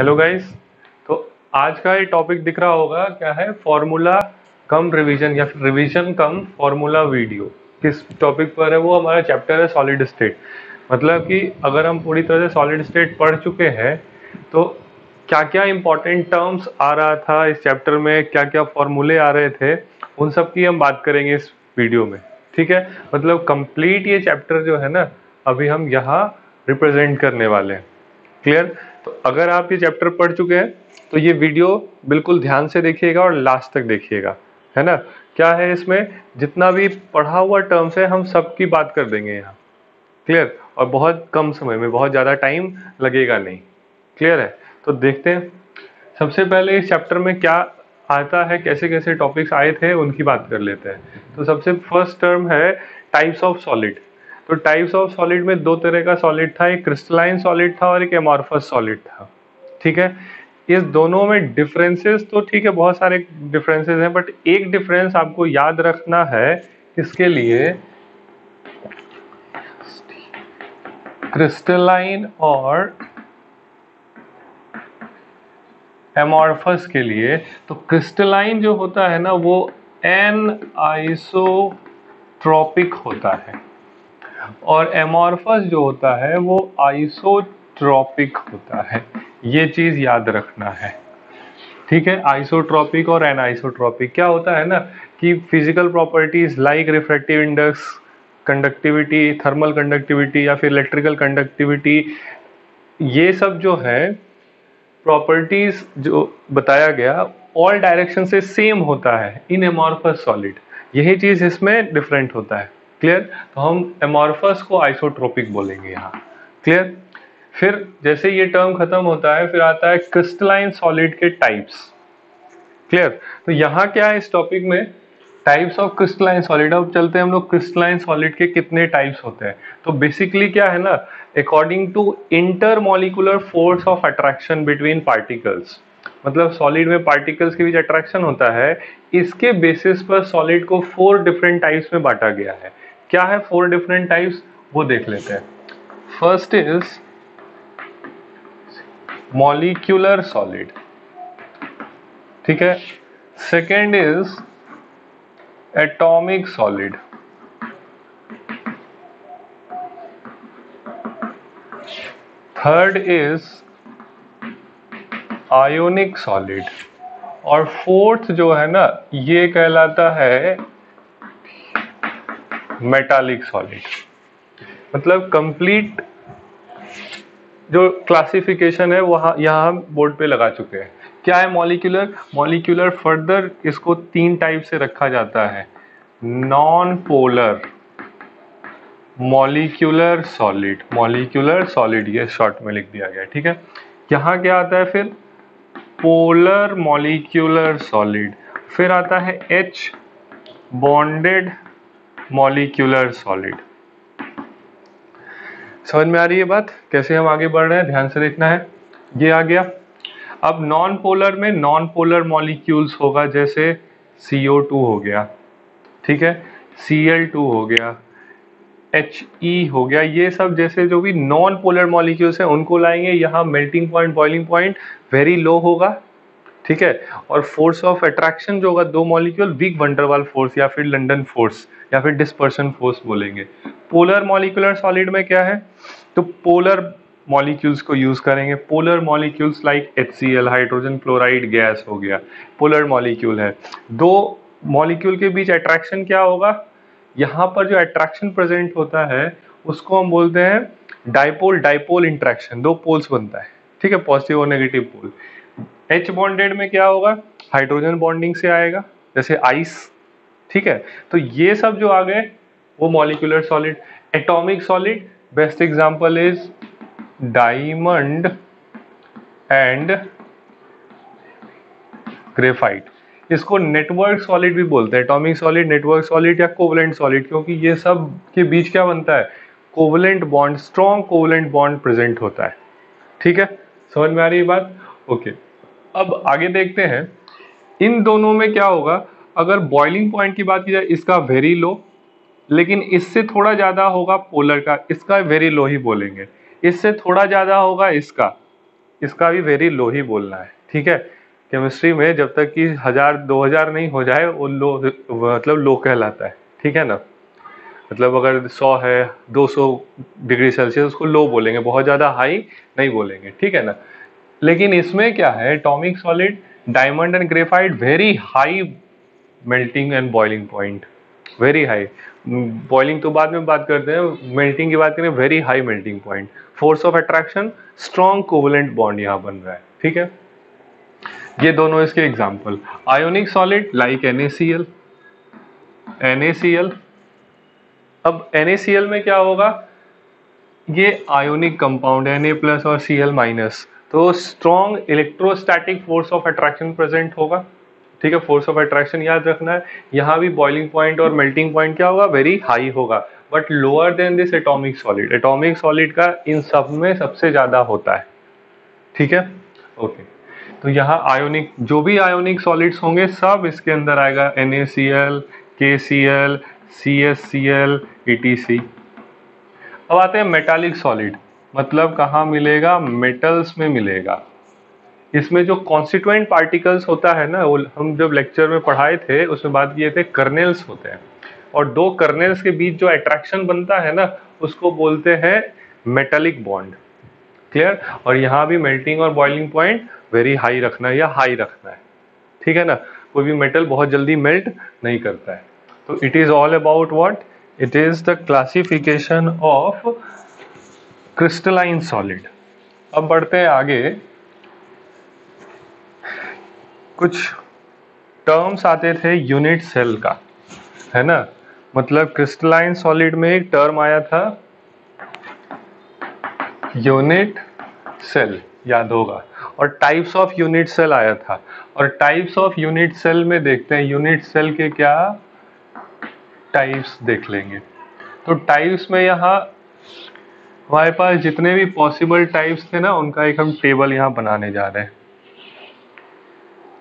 Hello guys. तो आज का ये टॉपिक दिख रहा होगा, क्या है? फॉर्मूला कम रिवीजन या फिर रिवीजन कम फॉर्मूला वीडियो। किस टॉपिक पर है? वो हमारा चैप्टर है सॉलिड स्टेट। मतलब कि अगर हम पूरी तरह से सॉलिड स्टेट पढ़ चुके हैं तो क्या क्या इंपॉर्टेंट टर्म्स आ रहा था इस चैप्टर में, क्या क्या फॉर्मूले आ रहे थे, उन सब की हम बात करेंगे इस वीडियो में। ठीक है, मतलब कंप्लीट ये चैप्टर जो है ना, अभी हम यहाँ रिप्रेजेंट करने वाले हैं। क्लियर? तो अगर आप ये चैप्टर पढ़ चुके हैं तो ये वीडियो बिल्कुल ध्यान से देखिएगा और लास्ट तक देखिएगा, है ना। क्या है इसमें, जितना भी पढ़ा हुआ टर्म्स है हम सब की बात कर देंगे यहाँ। क्लियर? और बहुत कम समय में, बहुत ज़्यादा टाइम लगेगा नहीं। क्लियर है? तो देखते हैं सबसे पहले इस चैप्टर में क्या आता है, कैसे कैसे टॉपिक्स आए थे उनकी बात कर लेते हैं। तो सबसे फर्स्ट टर्म है टाइप्स ऑफ सॉलिड। तो टाइप्स ऑफ सॉलिड में दो तरह का सॉलिड था, एक क्रिस्टलाइन सॉलिड था और एक एमॉर्फस सॉलिड था। ठीक है, इस दोनों में डिफरेंसेस तो ठीक है, बहुत सारे डिफरेंसेस हैं, बट एक डिफरेंस आपको याद रखना है। इसके लिए क्रिस्टलाइन और एमॉर्फस के लिए, तो क्रिस्टलाइन जो होता है ना वो एन आइसोट्रॉपिक होता है और एमॉर्फस जो होता है वो आइसोट्रॉपिक होता है। ये चीज याद रखना है। ठीक है, आइसोट्रॉपिक और एनाइसोट्रॉपिक क्या होता है ना कि physical properties like refractive index, conductivity, thermal conductivity या फिर इलेक्ट्रिकल कंडक्टिविटी, ये सब जो है प्रॉपर्टीज जो बताया गया ऑल डायरेक्शन से सेम होता है इन एमॉर्फस सॉलिड। यही चीज इसमें डिफरेंट होता है। क्लियर? तो हम एमॉर्फस को आइसोट्रोपिक बोलेंगे यहाँ। क्लियर? फिर जैसे ये टर्म खत्म होता है फिर आता है क्रिस्टलाइन सॉलिड के टाइप्स। क्लियर? तो यहाँ क्या है इस टॉपिक में, टाइप्स ऑफ क्रिस्टलाइन सॉलिड। अब चलते हैं हम लोग क्रिस्टलाइन सॉलिड के कितने टाइप्स होते हैं। तो बेसिकली क्या है ना, according to intermolecular force of attraction between particles, मतलब सॉलिड में पार्टिकल्स के बीच अट्रैक्शन होता है, इसके बेसिस पर सॉलिड को 4 डिफरेंट टाइप्स में बांटा गया है। क्या है 4 डिफरेंट टाइप्स, वो देख लेते हैं। First is molecular solid. ठीक है, second is atomic solid, third is ionic solid, और फोर्थ जो है ना ये कहलाता है मेटालिक सॉलिड। मतलब कंप्लीट जो क्लासिफिकेशन है वहाँ यहाँ हम बोर्ड पे लगा चुके हैं। क्या है मॉलिक्यूलर? मॉलिक्यूलर फर्दर इसको 3 टाइप से रखा जाता है। Non polar molecular solid, molecular solid ये शॉर्ट में लिख दिया गया। ठीक है, यहाँ क्या आता है फिर पोलर मॉलिक्यूलर सॉलिड, फिर आता है H बॉन्डेड मॉलिक्यूलर सॉलिड। समझ में आ रही है बात? कैसे हम आगे बढ़ रहे हैं, ध्यान से देखना है। ये आ गया। अब नॉन पोलर में नॉन पोलर मॉलिक्यूल्स होगा, जैसे CO2 हो गया, ठीक है, Cl2 हो गया, He हो गया। ये सब जैसे जो भी नॉन पोलर मॉलिक्यूल्स हैं उनको लाएंगे यहाँ। Melting point, boiling point very low होगा। ठीक है, और फोर्स ऑफ अट्रैक्शन जो होगा दो मॉलिक्यूल, विक वंडरवाल फोर्स या फिर लंदन फोर्स या फिर डिस्पर्शन फोर्स बोलेंगे। पोलर मॉलिक्यूलर सॉलिड में क्या है, तो पोलर मॉलिक्यूल्स को यूज करेंगे। Polar molecules like HCl, hydrogen chloride gas हो गया, पोलर मॉलिक्यूल है। दो मॉलिक्यूल के बीच अट्रैक्शन क्या होगा, यहाँ पर जो अट्रैक्शन प्रेजेंट होता है उसको हम बोलते हैं डाइपोल, डाइपोल इंट्रैक्शन, दो पोल्स बनता है। ठीक है, पॉजिटिव और नेगेटिव पोल। H बॉन्डेड में क्या होगा, हाइड्रोजन बॉन्डिंग से आएगा, जैसे आइस। ठीक है, तो ये सब जो आ गए वो molecular solid. Atomic solid best example is diamond and graphite. इसको नेटवर्क सॉलिड भी बोलते हैं, एटॉमिक सॉलिड, नेटवर्क सॉलिड या कोवलेंट सॉलिड, क्योंकि ये सब के बीच क्या बनता है, covalent bond, strong covalent bond present होता है। ठीक है, समझ में आ रही है बात? ओके, अब आगे देखते हैं इन दोनों में क्या होगा। अगर बॉइलिंग पॉइंट की बात की जाए, इसका वेरी लो, लेकिन इससे थोड़ा ज्यादा होगा पोलर का, इसका वेरी लो ही बोलेंगे। इससे थोड़ा ज्यादा होगा इसका, इसका भी वेरी लो ही बोलना है, ठीक है। केमिस्ट्री में जब तक कि 1000-2000 नहीं हो जाए वो लो, मतलब लो कहलाता है, ठीक है ना। मतलब अगर 100 है, 200 डिग्री सेल्सियस, उसको लो बोलेंगे, बहुत ज़्यादा हाई नहीं बोलेंगे, ठीक है ना। लेकिन इसमें क्या है, atomic solid, diamond and graphite, very high melting and boiling point, very high. Boiling तो बाद में बात करते हैं, मेल्टिंग की बात करें, very high melting point, force of attraction, strong covalent bond यहाँ बन रहा है, ठीक है। ये दोनों इसके example. Ionic solid like NaCl, NaCl। अब NaCl में क्या होगा, ये आयोनिक कंपाउंड है, Na प्लस और Cl माइनस, तो strong electrostatic force of attraction present होगा, ठीक है। फोर्स ऑफ अट्रैक्शन याद रखना है। यहाँ भी बॉइलिंग पॉइंट और मेल्टिंग पॉइंट क्या होगा, वेरी हाई होगा, but lower than this atomic solid. Atomic solid का इन सब में सबसे ज्यादा होता है, ठीक है, ओके। तो यहाँ आयोनिक, जो भी आयोनिक सॉलिड्स होंगे सब इसके अंदर आएगा, NaCl, KCl, CsCl, EtC। अब आते हैं मेटालिक सॉलिड, मतलब कहाँ मिलेगा, मेटल्स में मिलेगा। इसमें जो कॉन्स्टिट्यूएंट पार्टिकल्स होता है ना, वो हम जब लेक्चर में पढ़ाए थे उसमें बात किए थे, कर्नेल्स होते हैं, और दो कर्नेल्स के बीच जो अट्रैक्शन बनता है ना, उसको बोलते हैं मेटालिक बॉन्ड, क्लियर। और यहाँ भी मेल्टिंग और बॉइलिंग पॉइंट वेरी हाई रखना है या हाई रखना है, ठीक है ना। कोई भी मेटल बहुत जल्दी मेल्ट नहीं करता है। तो it is all about what, it is the classification of crystalline solid. अब बढ़ते हैं आगे, कुछ टर्म्स आते थे यूनिट सेल का, है ना। मतलब क्रिस्टलाइन सॉलिड में एक टर्म आया था यूनिट सेल, याद होगा, और टाइप्स ऑफ यूनिट सेल आया था। और टाइप्स ऑफ यूनिट सेल में देखते हैं यूनिट सेल के क्या टाइप्स देख लेंगे। तो टाइप्स में यहाँ हमारे पास जितने भी पॉसिबल टाइप्स थे ना, उनका एक हम टेबल यहाँ बनाने जा रहे हैं,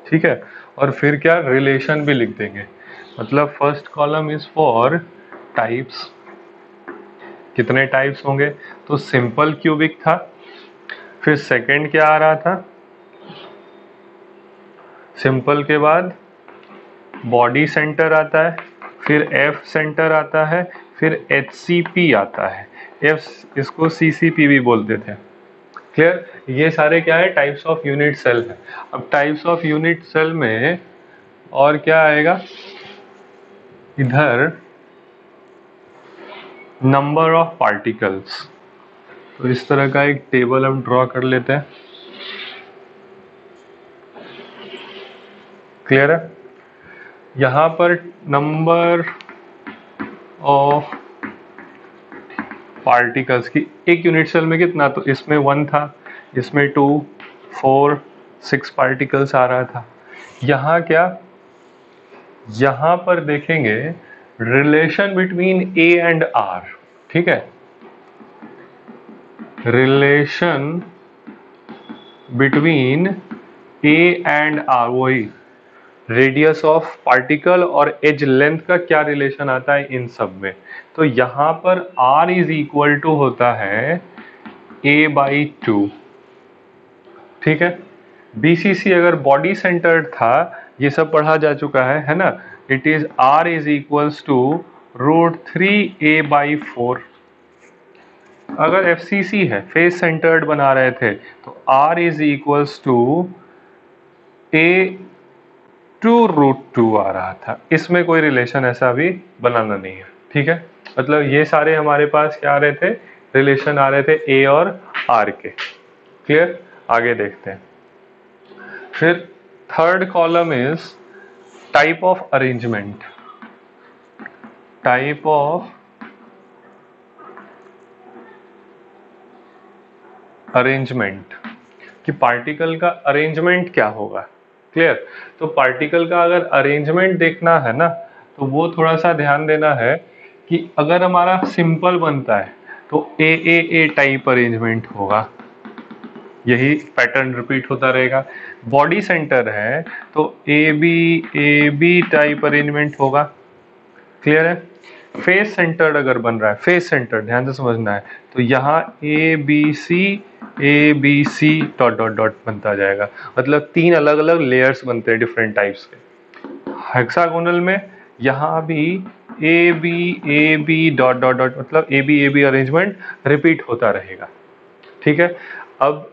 ठीक है। और फिर क्या, रिलेशन भी लिख देंगे। मतलब first column is for types, कितने टाइप्स होंगे, तो सिंपल क्यूबिक था। फिर सेकंड क्या आ रहा था, सिंपल के बाद बॉडी सेंटर आता है, फिर F सेंटर आता है, फिर HCP आता है, F इसको CCP भी बोलते थे, क्लियर। ये सारे क्या है, टाइप्स ऑफ यूनिट सेल है। अब टाइप्स ऑफ यूनिट सेल में और क्या आएगा, इधर नंबर ऑफ पार्टिकल्स। तो इस तरह का एक टेबल हम ड्रॉ कर लेते हैं, क्लियर है। यहाँ पर नंबर ऑफ पार्टिकल्स की एक यूनिट सेल में कितना, तो इसमें 1 था, इसमें 2, 4, 6 पार्टिकल्स आ रहा था। यहाँ क्या, यहाँ पर देखेंगे relation between A and R, ठीक है, relation between A and R, वही रेडियस ऑफ पार्टिकल और एज लेंथ का क्या रिलेशन आता है इन सब में। तो यहाँ पर R इज इक्वल टू होता है A/2, ठीक है। BCC अगर बॉडी सेंटर्ड था, ये सब पढ़ा जा चुका है ना, it is R is equals to √3A/4। अगर FCC है, फेस सेंटर्ड बना रहे थे, तो R is equals to A/2√2 आ रहा था। इसमें कोई रिलेशन ऐसा भी बनाना नहीं है, ठीक है। मतलब ये सारे हमारे पास क्या आ रहे थे, रिलेशन आ रहे थे A और R के, क्लियर। आगे देखते हैं। फिर third column is type of arrangement, type of arrangement, कि पार्टिकल का अरेंजमेंट क्या होगा, क्लियर। तो पार्टिकल का अगर अरेंजमेंट देखना है ना, तो वो थोड़ा सा ध्यान देना है कि अगर हमारा सिंपल बनता है तो ए टाइप अरेंजमेंट होगा, यही पैटर्न रिपीट होता रहेगा। बॉडी सेंटर है तो ए बी टाइप अरेंजमेंट होगा, क्लियर है। फेस सेंटर्ड अगर बन रहा है, फेस सेंटर्ड ध्यान से समझना है, तो यहाँ A B C dot dot dot बनता जाएगा, मतलब 3 अलग अलग लेयर्स बनते हैं डिफरेंट टाइप्स के। हेक्सागोनल में यहाँ भी A B dot dot dot, मतलब ए बी अरेंजमेंट रिपीट होता रहेगा। ठीक है, अब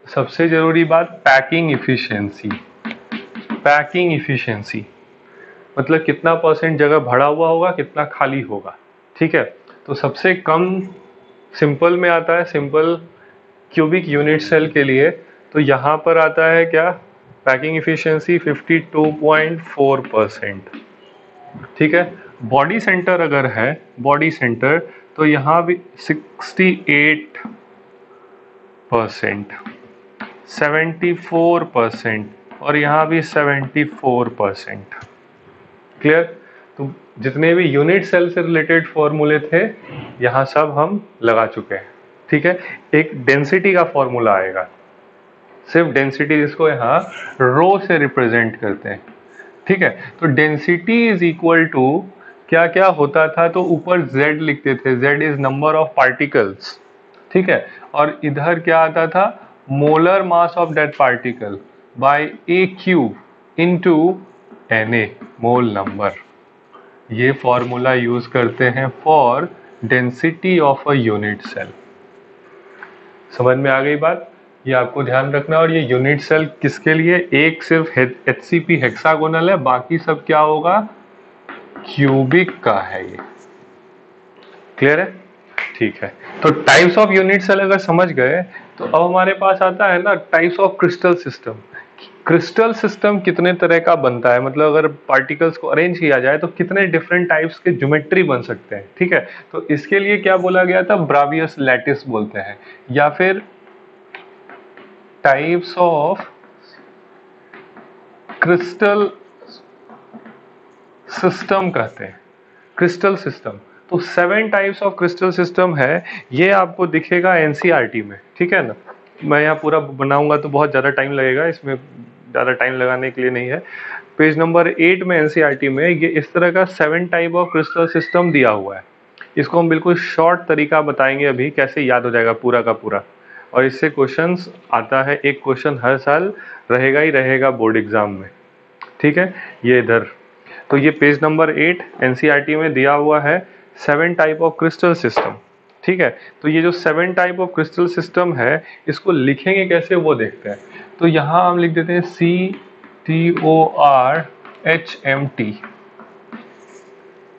सबसे जरूरी बात पैकिंग इफिशिएंसी। पैकिंग इफिशिएंसी मतलब कितना परसेंट जगह भरा हुआ होगा, कितना खाली होगा। ठीक है, तो सबसे कम सिंपल में आता है, सिंपल क्यूबिक यूनिट सेल के लिए, तो यहाँ पर आता है क्या, पैकिंग इफिशिएंसी 52.4%। ठीक है, बॉडी सेंटर अगर है, बॉडी सेंटर, तो यहाँ भी 68%, 74% और यहाँ भी 74%। क्लियर? तो जितने भी यूनिट सेल से रिलेटेड फॉर्मूले थे यहाँ सब हम लगा चुके हैं। ठीक है, एक डेंसिटी का फॉर्मूला आएगा, सिर्फ डेंसिटी, जिसको यहाँ रो से रिप्रेजेंट करते हैं। ठीक है, तो डेंसिटी इज इक्वल टू क्या क्या होता था, तो ऊपर z लिखते थे, z is number of particles. ठीक है, और इधर क्या आता था, molar mass of that particle by a cube into Na, mole number. ये फॉर्मूला यूज करते हैं for density of a unit cell. समझ में आ गई बात? ये आपको ध्यान रखना। और ये यूनिट सेल किसके लिए, एक सिर्फ HCP हेक्सागोनल है, बाकी सब क्या होगा, क्यूबिक का है ये। क्लियर है? ठीक है, तो टाइप्स ऑफ यूनिट सेल अगर समझ गए, तो अब हमारे पास आता है ना types of crystal system. Crystal system कितने तरह का बनता है, मतलब अगर पार्टिकल्स को अरेंज किया जाए तो कितने डिफरेंट टाइप्स के ज्योमेट्री बन सकते हैं। ठीक है, तो इसके लिए क्या बोला गया था, ब्रावियस लैटिस बोलते हैं, या फिर टाइप्स ऑफ क्रिस्टल सिस्टम कहते हैं, क्रिस्टल सिस्टम। तो 7 टाइप्स ऑफ क्रिस्टल सिस्टम है, ये आपको दिखेगा एनसीईआरटी में। ठीक है ना, मैं यहाँ पूरा बनाऊंगा तो बहुत ज़्यादा टाइम लगेगा, इसमें ज़्यादा टाइम लगाने के लिए नहीं है। पेज नंबर 8 में एनसीईआरटी में ये इस तरह का 7 टाइप ऑफ क्रिस्टल सिस्टम दिया हुआ है। इसको हम बिल्कुल शॉर्ट तरीका बताएंगे अभी, कैसे याद हो जाएगा पूरा का पूरा, और इससे क्वेश्चंस आता है, एक क्वेश्चन हर साल रहेगा ही रहेगा बोर्ड एग्जाम में। ठीक है, ये इधर, तो ये पेज नंबर 8 एनसीईआरटी में दिया हुआ है, 7 टाइप ऑफ क्रिस्टल सिस्टम। ठीक है, तो ये जो 7 टाइप ऑफ क्रिस्टल सिस्टम है, इसको लिखेंगे कैसे वो देखते हैं। तो यहाँ हम लिख देते हैं CTORHMT।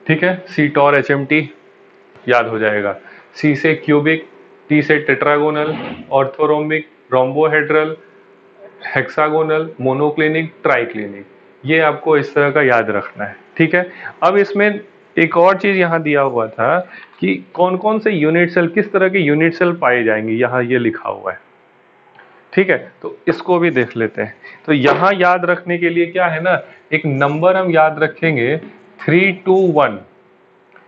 ठीक है, CTORHMT याद हो जाएगा। C से क्यूबिक, T से tetragonal, orthorhombic, rhombohedral, hexagonal, monoclinic, triclinic, ये आपको इस तरह का याद रखना है। ठीक है, अब इसमें एक और चीज यहाँ दिया हुआ था कि कौन कौन से यूनिट सेल, किस तरह के यूनिट सेल पाए जाएंगे, यहाँ ये लिखा हुआ है। ठीक है, तो इसको भी देख लेते हैं। तो यहाँ याद रखने के लिए क्या है ना, एक नंबर हम याद रखेंगे 321।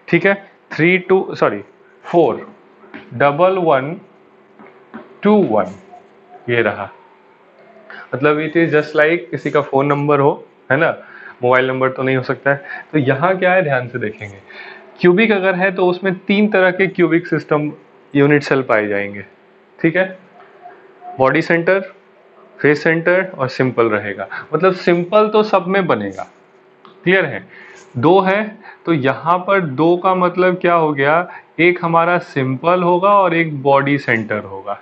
ठीक है, 41121, ये रहा। मतलब इट इज जस्ट लाइक किसी का फोन नंबर हो, है ना, मोबाइल नंबर तो नहीं हो सकता है। तो यहाँ क्या है, ध्यान से देखेंगे, क्यूबिक अगर है तो उसमें 3 तरह के क्यूबिक सिस्टम यूनिट सेल पाए जाएंगे। ठीक है, बॉडी सेंटर, फेस सेंटर और सिंपल रहेगा। मतलब सिंपल तो सब में बनेगा। क्लियर है? 2 है, तो यहाँ पर 2 का मतलब क्या हो गया, एक हमारा सिंपल होगा और एक बॉडी सेंटर होगा।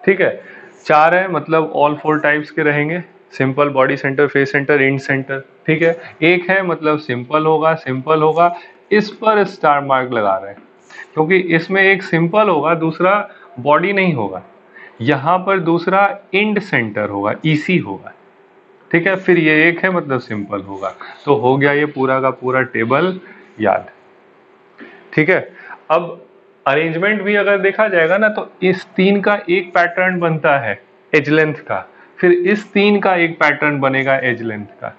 ठीक है, 4 है, मतलब ऑल 4 टाइप्स के रहेंगे, simple, body centre, face centre, end centre. ठीक है, 1 है, मतलब सिंपल होगा, सिंपल होगा। इस पर स्टार मार्क लगा रहे हैं क्योंकि इसमें एक सिंपल होगा, दूसरा बॉडी नहीं होगा। यहाँ पर दूसरा इंड सेंटर होगा, ईसी होगा। ठीक है, फिर ये 1 है, मतलब सिंपल होगा। तो हो गया ये पूरा का पूरा टेबल याद। ठीक है, अब अरेंजमेंट भी अगर देखा जाएगा ना, तो इस 3 का एक पैटर्न बनता है एज लेंथ का, फिर इस 3 का एक पैटर्न बनेगा एज लेंथ का।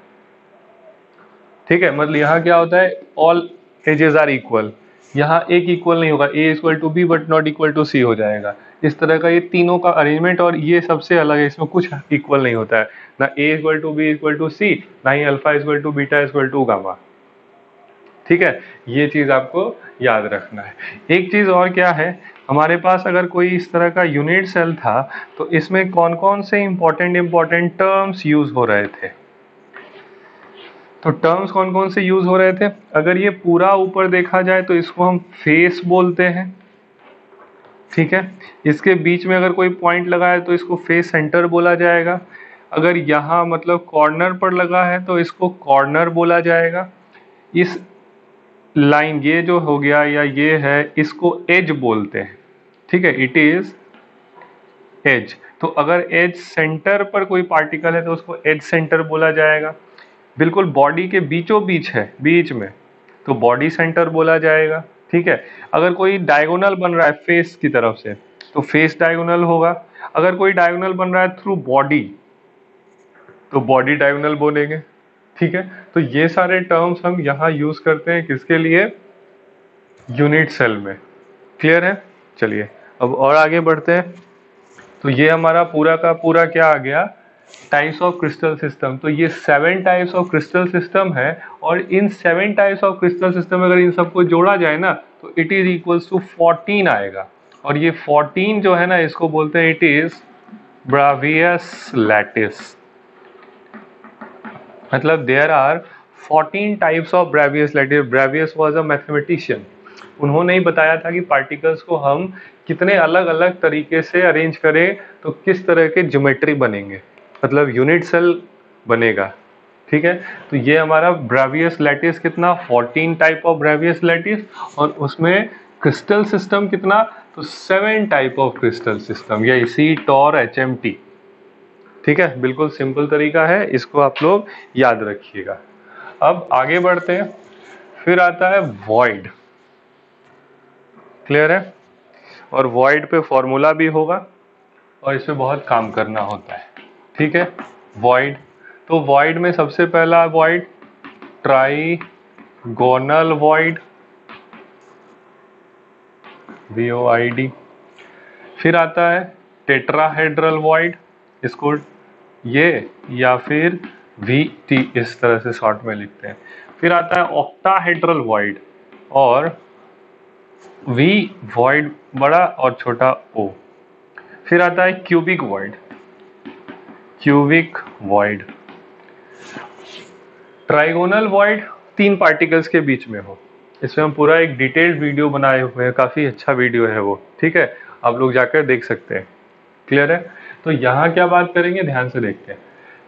ठीक है, मतलब यहाँ क्या होता है, ऑल एजेस आर इक्वल, यहाँ एक इक्वल नहीं होगा, A equal to B but not equal to C हो जाएगा। इस तरह का ये तीनों का अरेंजमेंट, और ये सबसे अलग है, इसमें कुछ इक्वल नहीं होता है, ना A equal to B equal to C, ना ही alpha equal to beta equal to gamma. ठीक है, ये चीज आपको याद रखना है। एक चीज और क्या है, हमारे पास अगर कोई इस तरह का यूनिट सेल था तो इसमें कौन कौन से इंपॉर्टेंट टर्म्स यूज हो रहे थे। तो टर्म्स कौन कौन से यूज हो रहे थे, अगर ये पूरा ऊपर देखा जाए तो इसको हम फेस बोलते हैं, ठीक है। इसके बीच में अगर कोई पॉइंट लगा है तो इसको फेस सेंटर बोला जाएगा। अगर यहाँ मतलब कॉर्नर पर लगा है तो इसको कॉर्नर बोला जाएगा। इस लाइन ये जो हो गया या ये है इसको एज बोलते हैं, ठीक है, इट इज एज। तो अगर एज सेंटर पर कोई पार्टिकल है तो उसको एज सेंटर बोला जाएगा। बिल्कुल बॉडी के बीचों बीच है, बीच में, तो बॉडी सेंटर बोला जाएगा, ठीक है। अगर कोई डायगोनल बन रहा है फेस की तरफ से तो फेस डायगोनल होगा। अगर कोई डायगोनल बन रहा है थ्रू बॉडी तो बॉडी डायगोनल बोलेंगे, ठीक है। तो ये सारे टर्म्स हम यहाँ यूज करते हैं किसके लिए, यूनिट सेल में। क्लियर है, चलिए अब और आगे बढ़ते हैं। तो ये हमारा पूरा का पूरा क्या आ गया, टाइप्स ऑफ क्रिस्टल सिस्टम। तो ये 7 टाइप्स ऑफ क्रिस्टल सिस्टम है और इन 7 टाइप्स ऑफ क्रिस्टल सिस्टम अगर इन सबको जोड़ा जाए ना तो इट इज इक्वल्स टू 14 आएगा। और ये 14 जो है ना इसको बोलते हैं इट इज ब्रावियस लैटिस। मतलब there are 14 types of Bravais lattice. Bravais was a mathematician. उन्होंने ही बताया था कि पार्टिकल्स को हम कितने अलग अलग तरीके से अरेंज करें तो किस तरह के ज्योमेट्री बनेंगे, मतलब यूनिट सेल बनेगा, ठीक है। तो ये हमारा ब्रावियस लैटिस कितना, 14 टाइप ऑफ ब्रावियस लैटिस, और उसमें क्रिस्टल सिस्टम कितना, तो 7 टाइप ऑफ क्रिस्टल सिस्टम, या इसी टॉर HMT, ठीक है। बिल्कुल सिंपल तरीका है, इसको आप लोग याद रखिएगा। अब आगे बढ़ते हैं, फिर आता है वॉइड। क्लियर है, और वॉइड पे फॉर्मूला भी होगा और इसमें बहुत काम करना होता है, ठीक है। वॉइड, तो वॉइड में सबसे पहला वॉइड ट्राइगोनल वॉइड, VOID। फिर आता है टेट्राहेड्रल वॉइड, इसको ये या फिर VT इस तरह से शॉर्ट में लिखते हैं। फिर आता है ऑक्टाहेड्रल वॉइड और V वॉइड बड़ा और छोटा O। फिर आता है cubic void, cubic void. Trigonal void 3 particles के बीच में हो। इसमें हम पूरा एक डिटेल्ड वीडियो बनाए हुए हैं, काफ़ी अच्छा वीडियो है वो, ठीक है, आप लोग जाकर देख सकते हैं। क्लियर है, तो यहाँ क्या बात करेंगे, ध्यान से देखते हैं।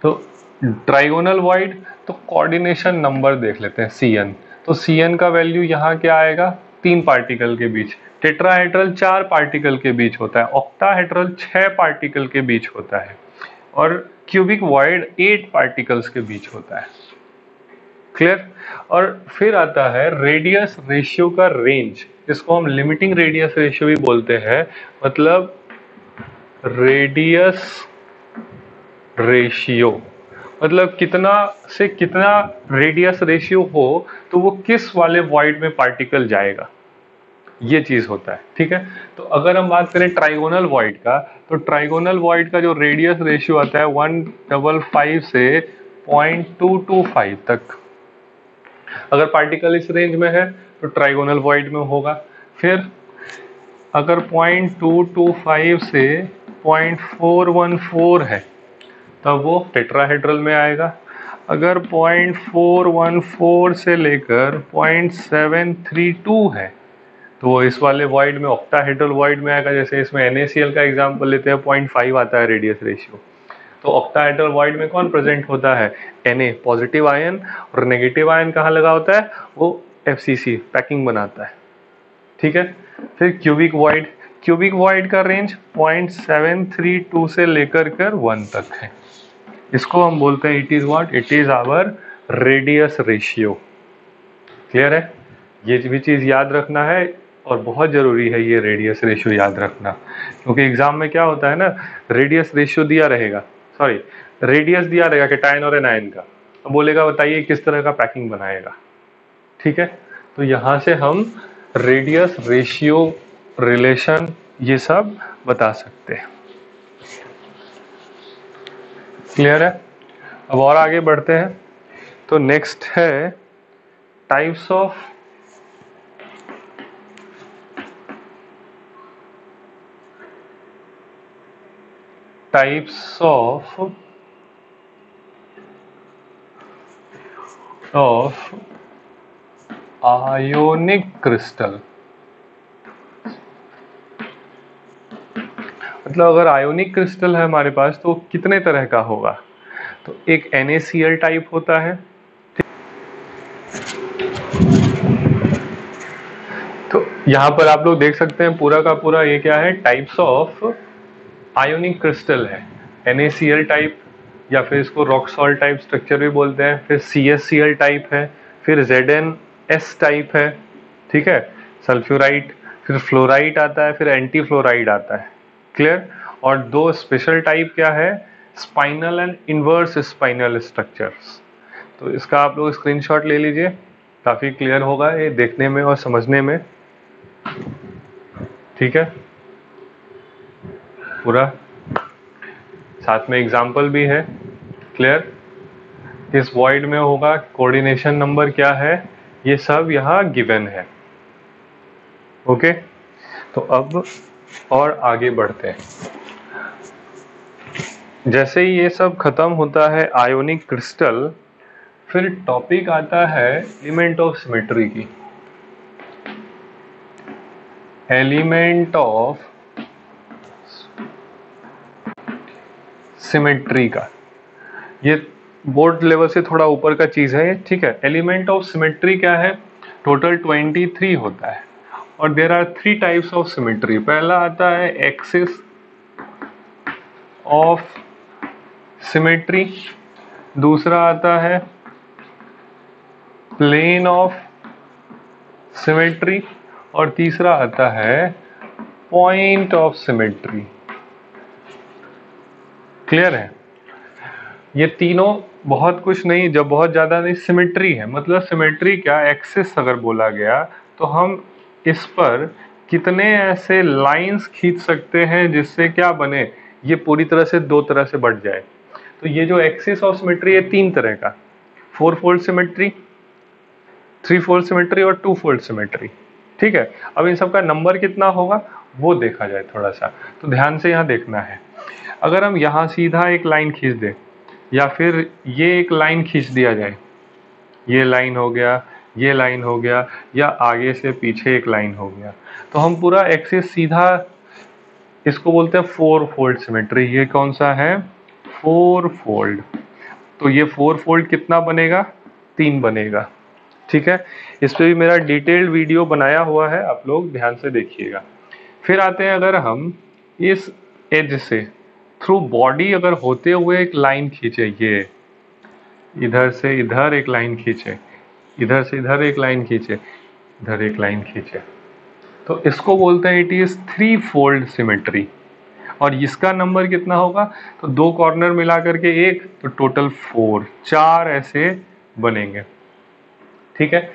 तो ट्राइगोनल वॉइड, तो कोऑर्डिनेशन नंबर देख लेते हैं CN। तो CN का वैल्यू यहाँ क्या आएगा, 3 पार्टिकल के बीच। टेट्राहेड्रल 4 पार्टिकल के बीच होता है, ऑक्टाहेड्रल 6 पार्टिकल के बीच होता है, और क्यूबिक वॉइड 8 पार्टिकल्स के बीच होता है। क्लियर, और फिर आता है रेडियस रेशियो का रेंज, इसको हम लिमिटिंग रेडियस रेशियो भी बोलते हैं। मतलब रेडियस रेशियो मतलब कितना से कितना रेडियस रेशियो हो तो वो किस वाले वॉइड में पार्टिकल जाएगा, ये चीज होता है, ठीक है। तो अगर हम बात करें ट्राइगोनल वॉइड का, तो ट्राइगोनल वॉइड का जो रेडियस रेशियो आता है 155 से 0.225 तक। अगर पार्टिकल इस रेंज में है तो ट्राइगोनल वॉइड में होगा। फिर अगर 0.225 से 0.414 है तब वो टेट्राहेड्रल में आएगा। अगर 0.414 से लेकर 0.732 है तो वो इस वाले वॉइड में ऑक्टाहेड्रल वॉइड में आएगा। जैसे इसमें NaCl का एग्जांपल लेते हैं, 0.5 आता है रेडियस रेशियो। तो ऑक्टाहेड्रल वॉइड में कौन प्रेजेंट होता है, Na पॉजिटिव आयन, और नेगेटिव आयन कहाँ लगा होता है, वो FCC पैकिंग बनाता है, ठीक है। फिर क्यूबिक वॉइड, क्यूबिक वॉइड का रेंज 0.732 से लेकर कर 1 तक है। इसको हम बोलते हैं it is what, it is our radius ratio. Clear है, ये भी चीज याद रखना है और बहुत जरूरी है ये रेडियस रेशियो याद रखना, क्योंकि एग्जाम में क्या होता है ना, रेडियस रेशियो दिया रहेगा, सॉरी रेडियस दिया रहेगा केटायन और एनायन का, तो बोलेगा बताइए किस तरह का पैकिंग बनाएगा, ठीक है। तो यहाँ से हम रेडियस रेशियो रिलेशन ये सब बता सकते हैं। क्लियर है, अब और आगे बढ़ते हैं। तो नेक्स्ट है टाइप्स ऑफ आयोनिक क्रिस्टल। मतलब अगर आयोनिक क्रिस्टल है हमारे पास तो कितने तरह का होगा? तो एक NaCl टाइप होता है। तो यहाँ पर आप लोग देख सकते हैं पूरा का पूरा ये क्या है, टाइप्स ऑफ आयोनिक क्रिस्टल है। NaCl टाइप, या फिर इसको रॉक सॉल्ट टाइप स्ट्रक्चर भी बोलते हैं, फिर CsCl टाइप है, फिर ZnS टाइप है, ठीक है, सल्फ्यूराइड, फिर फ्लोराइड आता है, फिर एंटी फ्लोराइड आता है। क्लियर? और दो स्पेशल टाइप क्या है, spinal and inverse spinal structures. तो इसका आप लोग स्क्रीनशॉट ले लीजिए, काफ़ी क्लियर होगा ये देखने में और समझने में। ठीक है, पूरा साथ में एग्जाम्पल भी है। क्लियर? इस वॉइड में होगा, कोऑर्डिनेशन नंबर क्या है, ये सब यहाँ गिवन है। ओके, तो अब और आगे बढ़ते हैं। जैसे ही ये सब खत्म होता है आयोनिक क्रिस्टल, फिर टॉपिक आता है एलिमेंट ऑफ सिमेट्री की। एलिमेंट ऑफ सिमेट्री का, ये बोर्ड लेवल से थोड़ा ऊपर का चीज है, ठीक है। एलिमेंट ऑफ सिमेट्री क्या है, टोटल 23 होता है और there are 3 types of symmetry. पहला आता है एक्सिस ऑफ सिमेट्री, दूसरा आता है प्लेन ऑफ सिमेट्री और तीसरा आता है पॉइंट ऑफ सिमेट्री। क्लियर है? ये तीनों बहुत कुछ नहीं, जब बहुत ज़्यादा नहीं, सिमेट्री है। मतलब सिमेट्री क्या, एक्सिस अगर बोला गया तो हम इस पर कितने ऐसे लाइंस खींच सकते हैं जिससे क्या बने, ये पूरी तरह से दो तरह से बढ़ जाए। तो ये जो एक्सिस ऑफ सिमेट्री है 3 तरह का, 4 फोल्ड सिमेट्री, 3 फोल्ड सिमेट्री और 2 फोल्ड सिमेट्री। ठीक है, अब इन सब का नंबर कितना होगा वो देखा जाए थोड़ा सा, तो ध्यान से यहाँ देखना है। अगर हम यहाँ सीधा एक लाइन खींच दें या फिर ये एक लाइन खींच दिया जाए, ये लाइन हो गया, ये लाइन हो गया, या आगे से पीछे एक लाइन हो गया, तो हम पूरा एक्सिस सीधा, इसको बोलते हैं 4 फोल्ड सिमेट्री। ये कौन सा है, 4 फोल्ड। तो ये 4 फोल्ड कितना बनेगा, 3 बनेगा। ठीक है, इस पे भी मेरा डिटेल्ड वीडियो बनाया हुआ है, आप लोग ध्यान से देखिएगा। फिर आते हैं, अगर हम इस एज से थ्रू बॉडी अगर होते हुए एक लाइन खींचे, ये इधर से इधर एक लाइन खींचे, इधर से इधर एक लाइन खींचे, इधर एक लाइन खींचे, तो इसको बोलते हैं इट इज 3 फोल्ड सिमेट्री। और इसका नंबर कितना होगा, तो 2 कॉर्नर मिला करके एक, तो टोटल 4 ऐसे बनेंगे। ठीक है,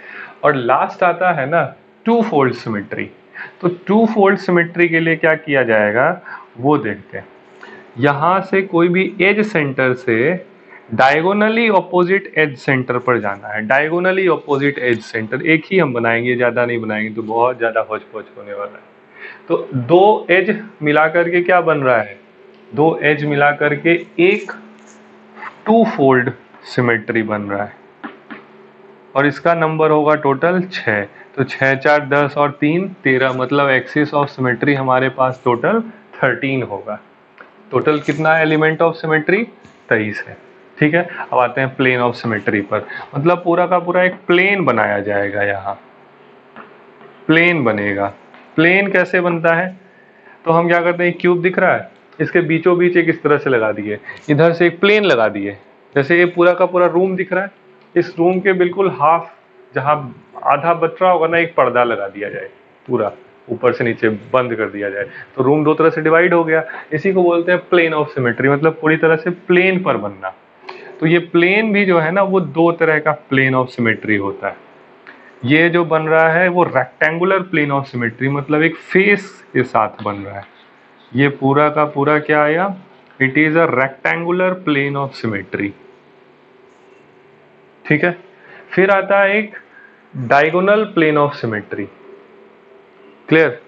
और लास्ट आता है ना 2 फोल्ड सिमेट्री। तो 2 फोल्ड सिमेट्री के लिए क्या किया जाएगा वो देखते हैं। यहाँ से कोई भी एज सेंटर से डायगोनली ऑपोजिट एज सेंटर पर जाना है। डायगोनली ऑपोजिट एज सेंटर एक ही हम बनाएंगे, ज़्यादा नहीं बनाएंगे तो बहुत ज़्यादा होच पोच होने वाला है। तो 2 एज मिला करके क्या बन रहा है, 2 एज मिला करके एक 2 फोल्ड सिमेट्री बन रहा है और इसका नंबर होगा टोटल 6। तो 6 4 10 और 3 13, मतलब एक्सिस ऑफ सिमेट्री हमारे पास टोटल 13 होगा। टोटल कितना एलिमेंट ऑफ सिमेट्री, 23 है। ठीक है, अब आते हैं प्लेन ऑफ सिमेट्री पर। मतलब पूरा का पूरा एक प्लेन बनाया जाएगा, यहाँ प्लेन बनेगा। प्लेन कैसे बनता है, तो हम क्या करते हैं, क्यूब दिख रहा है, इसके बीचों बीच एक इस तरह से लगा दिए, इधर से एक प्लेन लगा दिए। जैसे ये पूरा का पूरा रूम दिख रहा है, इस रूम के बिल्कुल हाफ, जहाँ आधा बच रहा होगा ना, एक पर्दा लगा दिया जाए, पूरा ऊपर से नीचे बंद कर दिया जाए, तो रूम 2 तरह से डिवाइड हो गया। इसी को बोलते हैं प्लेन ऑफ सिमेट्री, मतलब पूरी तरह से प्लेन पर बनना। तो ये प्लेन भी जो है ना, वो 2 तरह का प्लेन ऑफ सिमेट्री होता है। ये जो बन रहा है वो रेक्टेंगुलर प्लेन ऑफ सिमेट्री, मतलब एक फेस के साथ बन रहा है। ये पूरा का पूरा क्या आया, it is a rectangular plane of symmetry. ठीक है, फिर आता है एक diagonal plane of symmetry. Clear?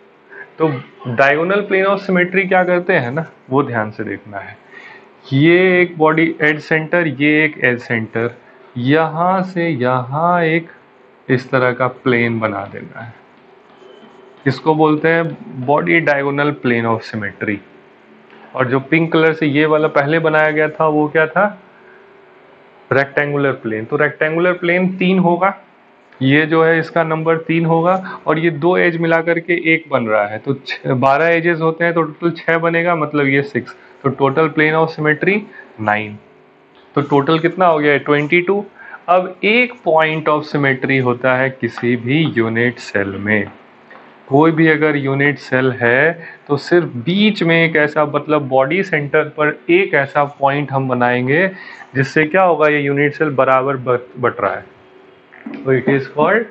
तो डायगोनल प्लेन ऑफ सिमेट्री क्या करते हैं ना, वो ध्यान से देखना है। ये एक बॉडी एज सेंटर, ये एक एज सेंटर, यहां से यहां एक इस तरह का प्लेन बना देना है। इसको बोलते हैं body diagonal plane of symmetry. और जो पिंक कलर से ये वाला पहले बनाया गया था वो क्या था, रेक्टेंगुलर प्लेन। तो रेक्टेंगुलर प्लेन 3 होगा, ये जो है इसका नंबर 3 होगा, और ये 2 एज मिला करके 1 बन रहा है, तो 12 एजेस होते हैं तो टोटल 6 बनेगा, मतलब ये 6। तो टोटल प्लेन ऑफ सिमेट्री 9। तो टोटल कितना हो गया है, 22। अब एक पॉइंट ऑफ सिमेट्री होता है किसी भी यूनिट सेल में। कोई भी अगर यूनिट सेल है तो सिर्फ बीच में एक ऐसा, मतलब बॉडी सेंटर पर एक ऐसा पॉइंट हम बनाएंगे जिससे क्या होगा, ये यूनिट सेल बराबर बट रहा है, तो it is called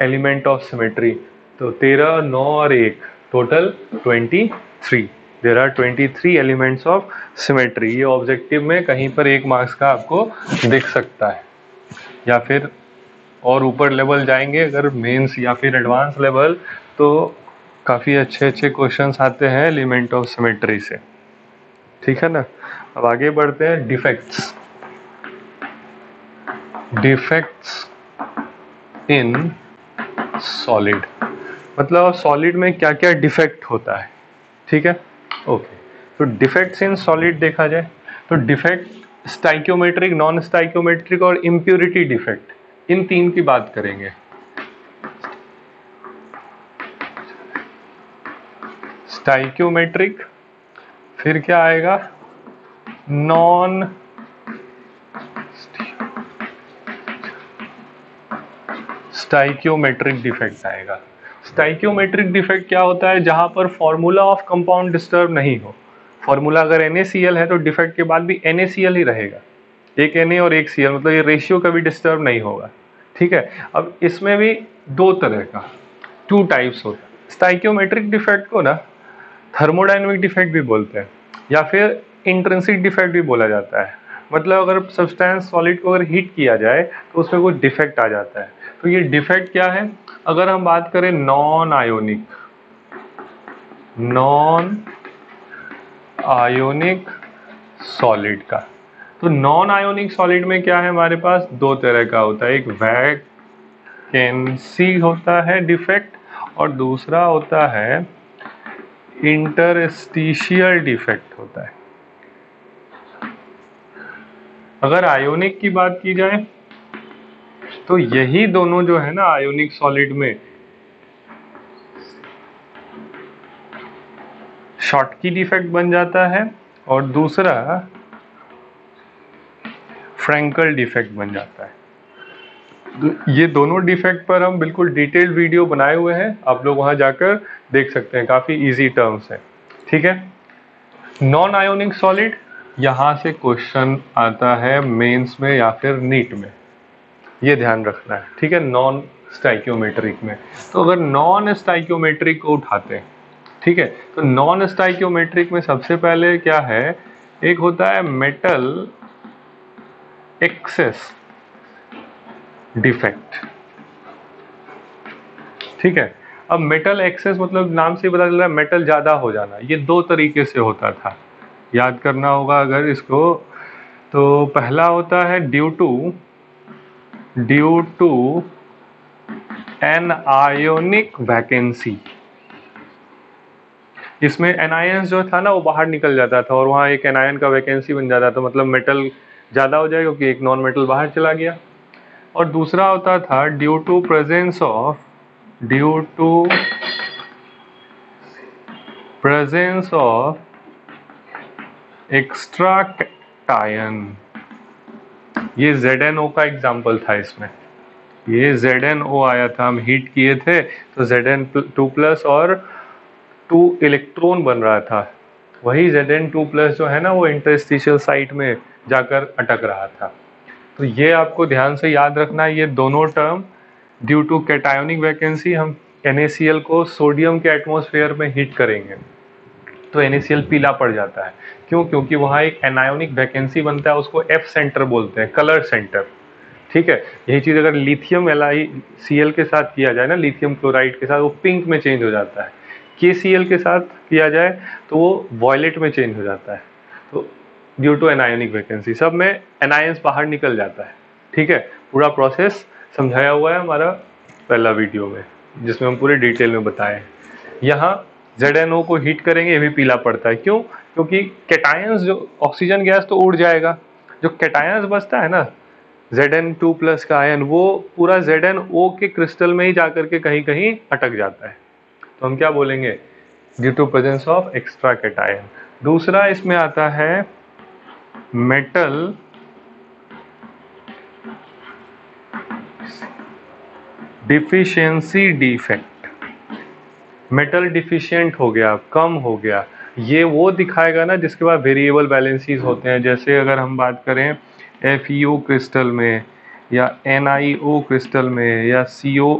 element of symmetry. तो 13, 9 और 1 total 23। There are 23 elements of symmetry. ये ऑब्जेक्टिव में कहीं पर 1 मार्क्स का आपको दिख सकता है, या फिर और ऊपर लेवल जाएंगे अगर मेंस या फिर एडवांस लेवल, तो काफ़ी अच्छे अच्छे क्वेश्चंस आते हैं एलिमेंट ऑफ सिमेट्री से। ठीक है ना? अब आगे बढ़ते हैं, डिफेक्ट्स। डिफेक्ट्स इन सॉलिड, मतलब सॉलिड में क्या क्या डिफेक्ट होता है। ठीक है, ओके। तो डिफेक्ट्स इन सॉलिड देखा जाए तो डिफेक्ट स्टाइक्योमेट्रिक, नॉन स्टाइक्योमेट्रिक और इम्प्योरिटी डिफेक्ट, इन 3 की बात करेंगे। स्टाइक्योमेट्रिक, फिर क्या आएगा, नॉन स्टाइक्योमेट्रिक डिफेक्ट आएगा। स्टाइक्योमेट्रिक डिफेक्ट क्या होता है, जहां पर फॉर्मूला ऑफ कंपाउंड डिस्टर्ब नहीं हो। फॉर्मूला अगर NaCl है तो डिफेक्ट के बाद भी NaCl ही रहेगा, एक Na और एक Cl, मतलब ये रेशियो कभी डिस्टर्ब नहीं होगा। ठीक है, अब इसमें भी 2 तरह का, 2 टाइप्स होता है। स्टाइक्योमेट्रिक डिफेक्ट को ना थर्मोडायनेमिक डिफेक्ट भी बोलते हैं, या फिर इंट्रिंसिक डिफेक्ट भी बोला जाता है। मतलब अगर सब्सटेंस सॉलिड को अगर हीट किया जाए तो उसमें कुछ डिफेक्ट आ जाता है। तो ये डिफेक्ट क्या है, अगर हम बात करें नॉन आयोनिक सॉलिड का, तो नॉन आयोनिक सॉलिड में क्या है, हमारे पास 2 तरह का होता है। एक वैकेंसी होता है डिफेक्ट, और दूसरा होता है इंटरस्टिशियल डिफेक्ट होता है। अगर आयोनिक की बात की जाए तो यही दोनों जो है ना आयोनिक सॉलिड में, शॉटकी डिफेक्ट बन जाता है और दूसरा फ्रैंकल डिफेक्ट बन जाता है। ये दोनों डिफेक्ट पर हम बिल्कुल डिटेल्ड वीडियो बनाए हुए हैं, आप लोग वहां जाकर देख सकते हैं, काफी इजी टर्म्स है। ठीक है, नॉन आयोनिक सॉलिड, यहां से क्वेश्चन आता है मेंस में या फिर नीट में, ये ध्यान रखना है। ठीक है, नॉन स्टाइक्योमेट्रिक में, तो अगर नॉन स्टाइक्योमेट्रिक को उठाते हैं, ठीक है, तो नॉन स्टाइक्योमेट्रिक में सबसे पहले क्या है, एक होता है मेटल एक्सेस डिफेक्ट। ठीक है, अब मेटल एक्सेस मतलब नाम से पता चल रहा है मेटल ज्यादा हो जाना। ये 2 तरीके से होता था, याद करना होगा अगर इसको। तो पहला होता है due to an anionic vacancy. इसमें एनायंस जो था ना वो बाहर निकल जाता था और वहाँ एक एनायन का वैकेंसी बन जाता था, मतलब मेटल ज़्यादा हो जाएगा क्योंकि एक नॉन मेटल बाहर चला गया। और दूसरा होता था due to presence of extra cation. ये ZnO का एग्जाम्पल था। इसमें ये ZnO आया था, हम हीट किए थे तो Zn2+ और 2 इलेक्ट्रॉन बन रहा था। वही Zn2+ जो है ना वो इंटरस्टिशियल साइट में जाकर अटक रहा था। तो ये आपको ध्यान से याद रखना है, ये दोनों term. Due to cationic vacancy हम NaCl को सोडियम के एटमॉस्फेयर में हीट करेंगे तो NaCl पीला पड़ जाता है। क्यों? क्योंकि वहाँ एक एनायोनिक वैकेंसी बनता है, उसको F सेंटर बोलते हैं, कलर सेंटर। ठीक है। यही चीज़ अगर लिथियम LiCl के साथ किया जाए ना, लिथियम क्लोराइड के साथ, वो पिंक में चेंज हो जाता है। KCl के साथ किया जाए तो वो वॉयलेट में चेंज हो जाता है। तो ड्यू टू एनायोनिक वैकेंसी, सब में एनायंस बाहर निकल जाता है। ठीक है, पूरा प्रोसेस समझाया हुआ है हमारा पहला वीडियो में, जिसमें हम पूरे डिटेल में बताए। यहाँ ZNO को हीट करेंगे, ये भी पीला पड़ता है। क्यों? क्योंकि कैटायंस, जो ऑक्सीजन गैस तो उड़ जाएगा, जो कैटायंस बचता है ना Zn2+ का आयन, वो पूरा ZnO के क्रिस्टल में ही जाकर के कहीं कहीं अटक जाता है। तो हम क्या बोलेंगे? Due to presence of extra cation. दूसरा इसमें आता है metal deficiency defect. Metal deficient हो गया, कम हो गया, ये वो दिखाएगा ना जिसके पास वेरिएबल बैलेंसीज होते हैं। जैसे अगर हम बात करें FeO क्रिस्टल में, या NiO क्रिस्टल में, या CO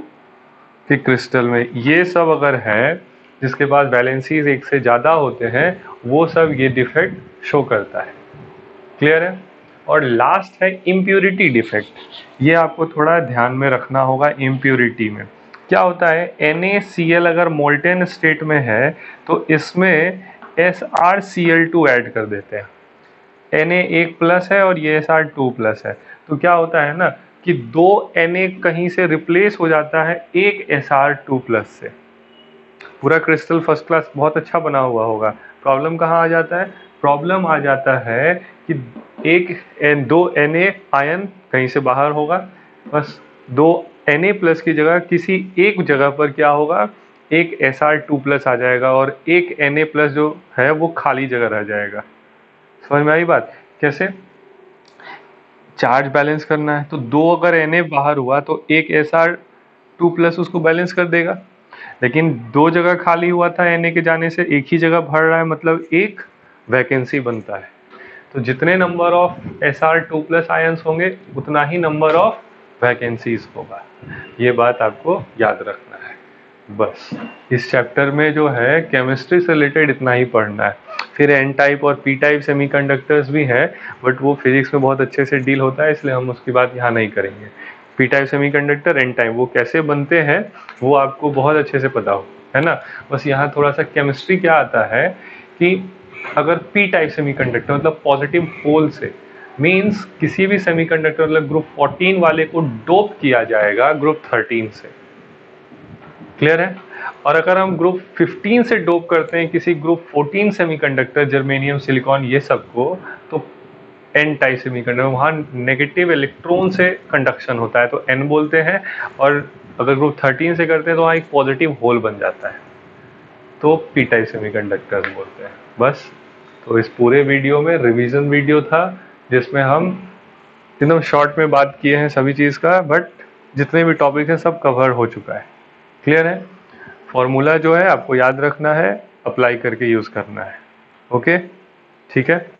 के क्रिस्टल में, ये सब अगर है जिसके पास बैलेंसीज एक से ज़्यादा होते हैं, वो सब ये डिफेक्ट शो करता है। क्लियर है? और लास्ट है इम्प्योरिटी डिफेक्ट। ये आपको थोड़ा ध्यान में रखना होगा। इम्प्योरिटी में क्या होता है, NaCl अगर मोल्टेन स्टेट में है तो इसमें SrCl2 ऐड कर देते हैं। Na 1+ है और ये Sr2+ है, तो क्या होता है ना कि 2 Na कहीं से रिप्लेस हो जाता है एक Sr2+ से। पूरा क्रिस्टल फर्स्ट क्लास बहुत अच्छा बना हुआ होगा। प्रॉब्लम कहाँ आ जाता है? प्रॉब्लम आ जाता है कि दो Na आयन कहीं से बाहर होगा, बस 2 Na+ की जगह किसी एक जगह पर क्या होगा, एक Sr2+ आ जाएगा और एक Na+ जो है वो खाली जगह रह जाएगा। समझ में आई बात? कैसे? चार्ज बैलेंस करना है तो 2 अगर Na बाहर हुआ तो एक Sr2+ उसको बैलेंस कर देगा, लेकिन 2 जगह खाली हुआ था Na के जाने से, एक ही जगह भर रहा है, मतलब एक वैकेंसी बनता है। तो जितने नंबर ऑफ Sr2+ आयंस होंगे उतना ही नंबर ऑफ वैकेंसीज होगा। ये बात आपको याद रखना है। बस इस चैप्टर में जो है केमिस्ट्री से रिलेटेड इतना ही पढ़ना है। फिर N टाइप और P टाइप सेमीकंडक्टर्स भी हैं, बट वो फिजिक्स में बहुत अच्छे से डील होता है, इसलिए हम उसकी बात यहाँ नहीं करेंगे। P type semiconductor, N type, वो कैसे बनते हैं वो आपको बहुत अच्छे से पता हो, है ना। बस यहाँ थोड़ा सा केमिस्ट्री क्या आता है कि अगर P टाइप सेमीकंडक्टर मतलब पॉजिटिव होल से, मीन्स किसी भी सेमीकंडक्टर मतलब ग्रुप 14 वाले को डोप किया जाएगा ग्रुप 13 से। क्लियर है? और अगर हम ग्रुप 15 से डोप करते हैं किसी ग्रुप 14 सेमीकंडक्टर, जर्मेनियम, सिलिकॉन, ये सब को, तो N टाइप सेमीकंडक्टर, वहाँ नेगेटिव इलेक्ट्रॉन से कंडक्शन होता है तो N बोलते हैं, और अगर ग्रुप 13 से करते हैं तो वहाँ एक पॉजिटिव होल बन जाता है, तो P टाइप सेमीकंडक्टर्स बोलते हैं। बस, तो इस पूरे वीडियो में रिवीजन वीडियो था, जिसमें हम एकदम शॉर्ट में बात किए हैं सभी चीज़ का, बट जितने भी टॉपिक हैं सब कवर हो चुका है। क्लियर है? फॉर्मूला जो है आपको याद रखना है, अप्लाई करके यूज़ करना है। ओके, ठीक है।